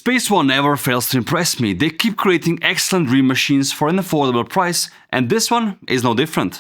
SpaceOne never fails to impress me. They keep creating excellent dream machines for an affordable price, and this one is no different.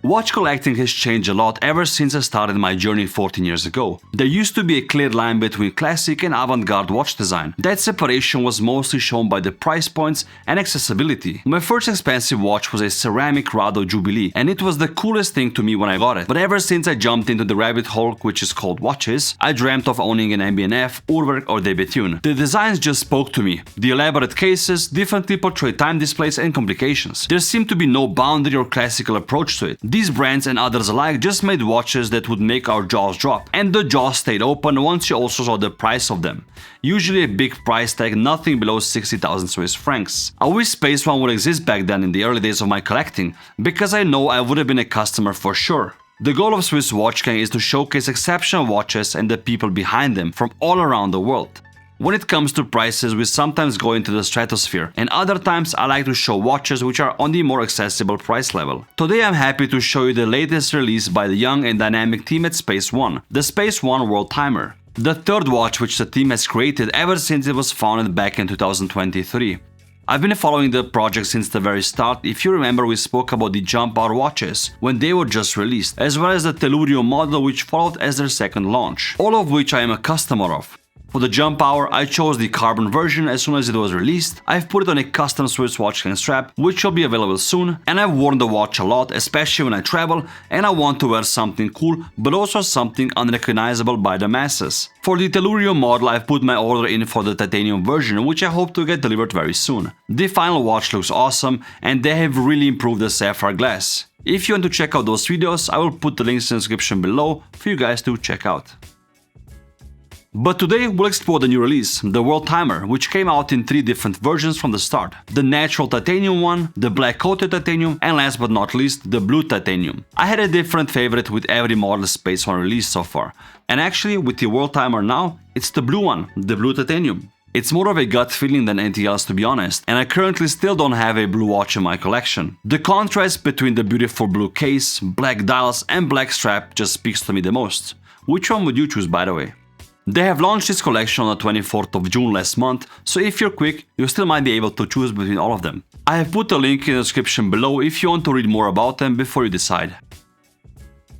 Watch collecting has changed a lot ever since I started my journey 14 years ago. There used to be a clear line between classic and avant-garde watch design. That separation was mostly shown by the price points and accessibility. My first expensive watch was a ceramic Rado Jubilee, and it was the coolest thing to me when I got it. But ever since I jumped into the rabbit hole which is called watches, I dreamt of owning an MB&F, Urwerk or Debetune. The designs just spoke to me. The elaborate cases differently portray time displays and complications. There seemed to be no boundary or classical approach to it. These brands and others alike just made watches that would make our jaws drop. And the jaws stayed open once you also saw the price of them. Usually a big price tag, nothing below 60,000 Swiss francs. I wish SpaceOne would exist back then in the early days of my collecting, because I know I would have been a customer for sure. The goal of Swiss Watch Gang is to showcase exceptional watches and the people behind them from all around the world. When it comes to prices, we sometimes go into the stratosphere, and other times I like to show watches which are on the more accessible price level. Today I'm happy to show you the latest release by the young and dynamic team at SpaceOne, the SpaceOne WorldTimer. The third watch which the team has created ever since it was founded back in 2023. I've been following the project since the very start. If you remember, we spoke about the Jump Hour watches when they were just released, as well as the Tellurium model which followed as their second launch, all of which I am a customer of. For the Jump Hour, I chose the carbon version as soon as it was released. I've put it on a custom Swiss watch gang strap, which will be available soon, and I've worn the watch a lot, especially when I travel and I want to wear something cool, but also something unrecognizable by the masses. For the Tellurium model, I've put my order in for the titanium version, which I hope to get delivered very soon. The final watch looks awesome, and they have really improved the sapphire glass. If you want to check out those videos, I will put the links in the description below for you guys to check out. But today we'll explore the new release, the WorldTimer, which came out in 3 different versions from the start. The natural titanium one, the black coated titanium, and last but not least, the blue titanium. I had a different favorite with every model SpaceOne released so far. And actually, with the WorldTimer now, it's the blue one, the blue titanium. It's more of a gut feeling than anything else, to be honest, and I currently still don't have a blue watch in my collection. The contrast between the beautiful blue case, black dials and black strap just speaks to me the most. Which one would you choose, by the way? They have launched this collection on the 24th of June last month, so if you're quick, you still might be able to choose between all of them. I have put a link in the description below if you want to read more about them before you decide.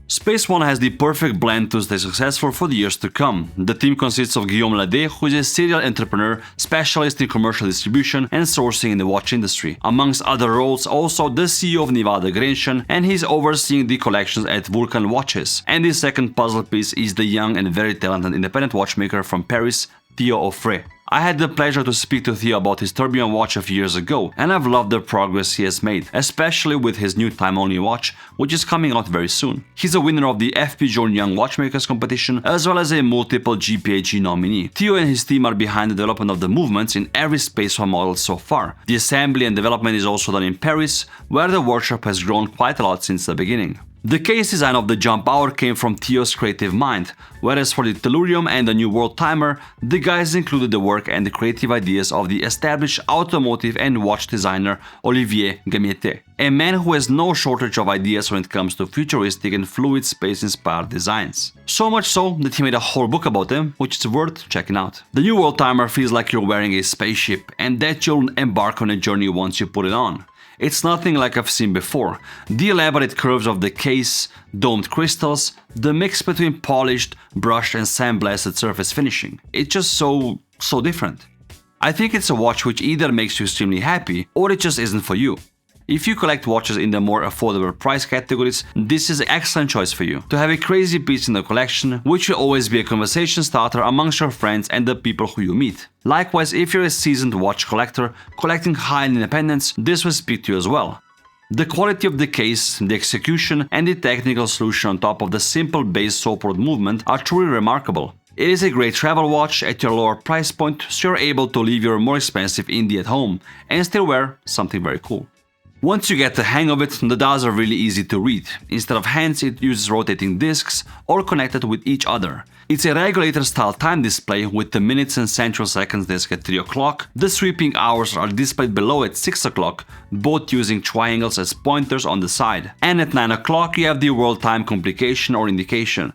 SpaceOne has the perfect blend to stay successful for the years to come. The team consists of Guillaume Laidet, who is a serial entrepreneur, specialist in commercial distribution and sourcing in the watch industry. Amongst other roles, also the CEO of Nevada Grenchen, and he's overseeing the collections at Vulcan Watches. And the second puzzle piece is the young and very talented independent watchmaker from Paris, Theo Auffret. I had the pleasure to speak to Theo about his tourbillon watch a few years ago, and I've loved the progress he has made, especially with his new time-only watch, which is coming out very soon. He's a winner of the FP Journe Young Watchmakers competition, as well as a multiple GPHG nominee. Theo and his team are behind the development of the movements in every SpaceOne model so far. The assembly and development is also done in Paris, where the workshop has grown quite a lot since the beginning. The case design of the Jump Hour came from Theo's creative mind, whereas for the Tellurium and the new WorldTimer, the guys included the work and the creative ideas of the established automotive and watch designer Olivier Gamiette, a man who has no shortage of ideas when it comes to futuristic and fluid space-inspired designs. So much so that he made a whole book about them, which is worth checking out. The new WorldTimer feels like you're wearing a spaceship, and that you'll embark on a journey once you put it on. It's nothing like I've seen before. The elaborate curves of the case, domed crystals, the mix between polished, brushed and sandblasted surface finishing. It's just so different. I think it's a watch which either makes you extremely happy or it just isn't for you. If you collect watches in the more affordable price categories, this is an excellent choice for you. To have a crazy piece in the collection, which will always be a conversation starter amongst your friends and the people who you meet. Likewise, if you're a seasoned watch collector, collecting high-end independents, this will speak to you as well. The quality of the case, the execution and the technical solution on top of the simple base sword movement are truly remarkable. It is a great travel watch at your lower price point, so you're able to leave your more expensive indie at home and still wear something very cool. Once you get the hang of it, the dials are really easy to read. Instead of hands, it uses rotating discs or connected with each other. It's a regulator style time display with the minutes and central seconds disc at 3 o'clock. The sweeping hours are displayed below at 6 o'clock, both using triangles as pointers on the side. And at 9 o'clock you have the world time complication or indication.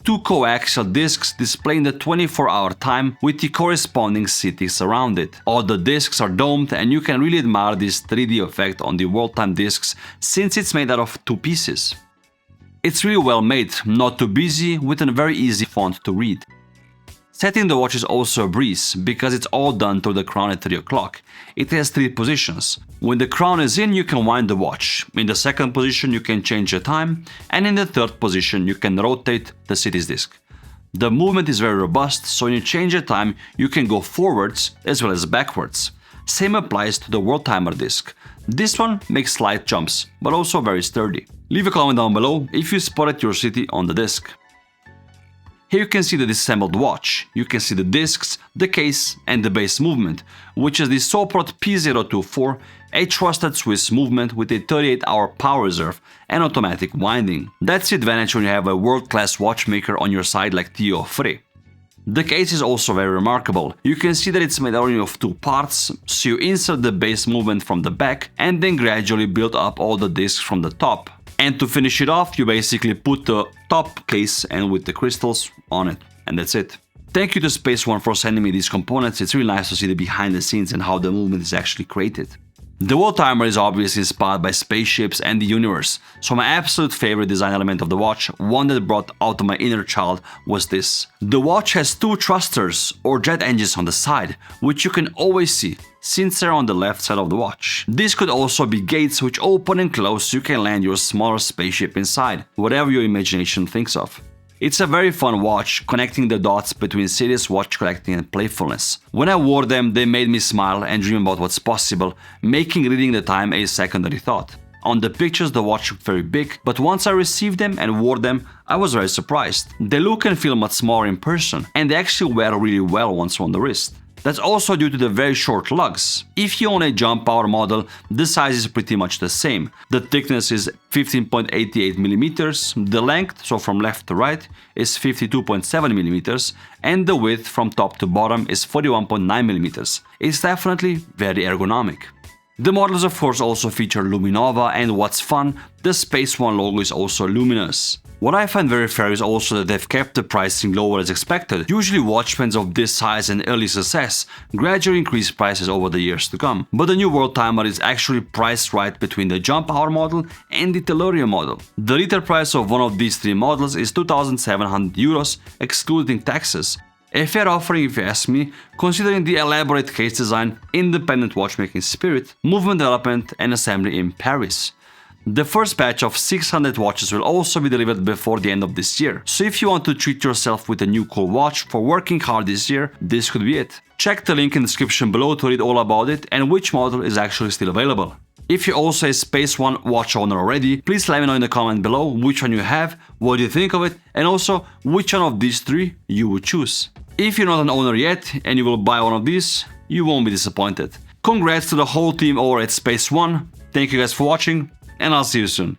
Two coaxial discs displaying the 24-hour time with the corresponding cities around it. All the discs are domed and you can really admire this 3D effect on the world time discs since it's made out of two pieces. It's really well made, not too busy, with a very easy font to read. Setting the watch is also a breeze, because it's all done through the crown at 3 o'clock. It has 3 positions. When the crown is in, you can wind the watch. In the second position you can change the time, and in the third position you can rotate the cities disc. The movement is very robust, so when you change the time you can go forwards as well as backwards. Same applies to the WorldTimer disc. This one makes slight jumps, but also very sturdy. Leave a comment down below if you spotted your city on the disc. Here you can see the disassembled watch. You can see the discs, the case and the base movement, which is the Sopot P024, a trusted Swiss movement with a 38-hour power reserve and automatic winding. That's the advantage when you have a world-class watchmaker on your side like Theo Auffret. The case is also very remarkable. You can see that it's made only of 2 parts, so you insert the base movement from the back and then gradually build up all the discs from the top. And to finish it off, you basically put the top case and with the crystals on it, and that's it. Thank you to SpaceOne for sending me these components. It's really nice to see the behind the scenes and how the movement is actually created. The WorldTimer is obviously inspired by spaceships and the universe, so my absolute favorite design element of the watch, one that brought out my inner child, was this. The watch has 2 thrusters or jet engines on the side, which you can always see, since they're on the left side of the watch. These could also be gates which open and close so you can land your smaller spaceship inside, whatever your imagination thinks of. It's a very fun watch, connecting the dots between serious watch collecting and playfulness. When I wore them, they made me smile and dream about what's possible, making reading the time a secondary thought. On the pictures the watch looked very big, but once I received them and wore them, I was very surprised. They look and feel much smaller in person, and they actually wear really well once on the wrist. That's also due to the very short lugs. If you own a jump power model, the size is pretty much the same. The thickness is 15.88 millimeters, the length, so from left to right, is 52.7 millimeters, and the width from top to bottom is 41.9 millimeters. It's definitely very ergonomic. The models of course also feature Luminova, and what's fun, the SpaceOne logo is also luminous. What I find very fair is also that they've kept the pricing lower as expected. Usually watchpens of this size and early success gradually increase prices over the years to come. But the new WorldTimer is actually priced right between the jump hour model and the Tellurium model. The retail price of one of these 3 models is 2,700 euros excluding taxes. A fair offering if you ask me, considering the elaborate case design, independent watchmaking spirit, movement development and assembly in Paris. The first batch of 600 watches will also be delivered before the end of this year, so if you want to treat yourself with a new cool watch for working hard this year, this could be it. Check the link in the description below to read all about it and which model is actually still available. If you're also a SpaceOne watch owner already, please let me know in the comment below which one you have, what you think of it, and also which one of these 3 you would choose. If you're not an owner yet and you will buy one of these, you won't be disappointed. Congrats to the whole team over at SpaceOne, thank you guys for watching, and I'll see you soon.